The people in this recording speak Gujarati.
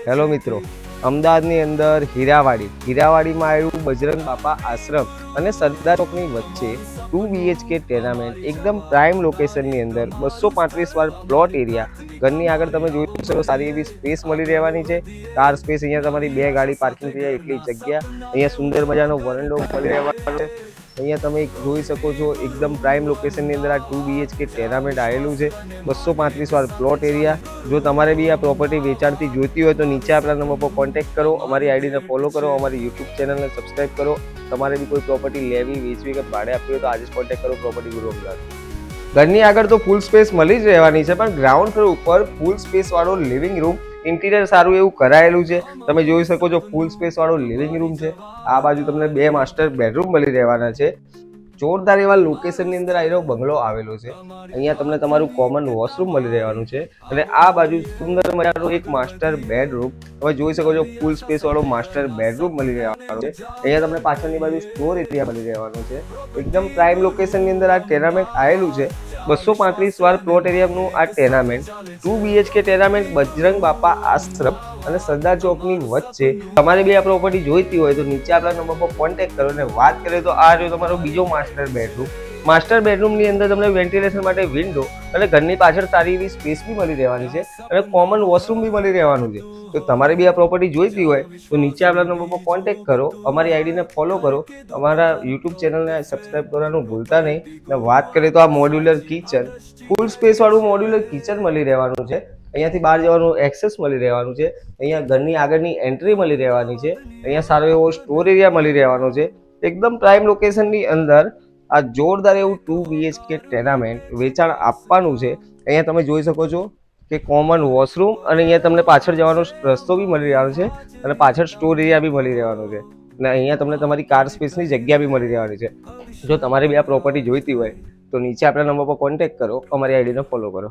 હેલો મિત્રો, અમદાવાદની અંદર હીરાવાડીમાં આવ્યું બજરંગ બાપા આશ્રમ અને સરદાર ચોકની વચ્ચે 2 BHK ટેનામેન્ટ એકદમ પ્રાઇમ લોકેશનની અંદર 235 વાર પ્લોટ એરિયા. ઘરની આગળ તમે જોઈ શકો સારી એવી સ્પેસ મળી રહેવાની છે. કાર સ્પેસ, અહીંયા તમારી 2 ગાડી પાર્કિંગ થઈ જાય એટલી જગ્યા. અહીંયા સુંદર મજાનો વરંડો મળી રહેવાનો છે. અહીંયા તમે જોઈ શકો છો એકદમ પ્રાઇમ લોકેશનની અંદર આ 2 BHK ટેનામેન્ટ આવેલું છે. 235 વાર પ્લોટ એરિયા. જો તમારે બી આ પ્રોપર્ટી વેચાણથી જોઈતી હોય તો નીચે આપણા નંબર પર કોન્ટેક્ટ કરો, અમારી આઈડીને ફોલો કરો, અમારી યુટ્યુબ ચેનલને સબસ્ક્રાઈબ કરો. તમારે બી કોઈ પ્રોપર્ટી લેવી, વેચવી કે ભાડે આપવી હોય તો આજે જ કોન્ટેક્ટ કરો પ્રોપર્ટી ગુરુ અમદાવાદ. ઘરની આગળ તો ફૂલ સ્પેસ મળી જ રહેવાની છે, પણ ગ્રાઉન્ડ ફ્લોર ઉપર ફૂલ સ્પેસ વાળો લિવિંગ રૂમ, ઇન્ટિરિયર સારું એવું કરાયેલું છે. તમે જોઈ શકો છો ફૂલ સ્પેસ વાળો લિવિંગ રૂમ છે. આ બાજુ તમને 2 માસ્ટર બેડરૂમ મળી રહેવાના છે. જોરદાર એવા લોકેશનની અંદર આ બંગલો આવેલો છે. અહીંયા તમને તમારું કોમન વોશરૂમ મળી રહેવાનું છે અને આ બાજુ સુંદર મજાનો એક માસ્ટર બેડરૂમ તમે જોઈ શકો છો. ફૂલ સ્પેસ વાળો માસ્ટર બેડરૂમ મળી રહેવાનો છે. અહીંયા તમને પાછળની બાજુ સ્ટોર એરિયા મળી રહેવાનો છે. એકદમ પ્રાઇમ લોકેશનની અંદર આ ટેનામેન્ટ આવેલું છે. 235 વાર પ્લોટ એરિયાનું આ ટેનામેન્ટ 2 BHK ટેનામેન્ટ બજરંગ બાપા આશ્રમ અને સરદાર ચોકની વચ્ચે. તમારે બી આ પ્રોપર્ટી જોઈતી હોય તો નીચે આપણા નંબર પર કોન્ટેક્ટ કરો. અને વાત કરીએ તો આ જો તમારો બીજો માસ્ટર બેડરૂમની અંદર તમને વેન્ટિલેશન માટે વિન્ડો અને ઘરની પાછળ સારી એવી સ્પેસ બી મળી રહેવાની છે અને કોમન વોશરૂમ બી મળી રહેવાનું છે. તો તમારે બી આ પ્રોપર્ટી જોઈતી હોય તો નીચે આપણા નંબર પર કોન્ટેક્ટ કરો, અમારી આઈડીને ફોલો કરો, અમારા યુટ્યુબ ચેનલને સબસ્ક્રાઈબ કરવાનું ભૂલતા નહીં. અને વાત કરીએ તો આ મોડ્યુલર કિચન, ફૂલ સ્પેસ વાળું મોડ્યુલર કિચન મળી રહેવાનું છે. અહીંયાથી બહાર જવાનું એક્સેસ મળી રહેવાનું છે. અહીંયા ઘરની આગળની એન્ટ્રી મળી રહેવાની છે. અહીંયા સારો એવો સ્ટોર એરિયા મળી રહેવાનો છે. એકદમ પ્રાઇમ લોકેશનની અંદર આ જોરદાર એવું 2 BHK ટેનામેન્ટ વેચાણ આપવાનું છે. અહીંયા તમે જોઈ શકો છો કે કોમન વોશરૂમ અને અહીંયા તમને પાછળ જવાનો રસ્તો બી મળી રહેવાનો છે અને પાછળ સ્ટોર એરિયા બી મળી રહેવાનો છે. અને અહીંયા તમને તમારી કાર સ્પેસની જગ્યા બી મળી રહેવાની છે. જો તમારે બી આ પ્રોપર્ટી જોઈતી હોય તો નીચે આપણા નંબર પર કોન્ટેક્ટ કરો, અમારી આઈડીને ફોલો કરો.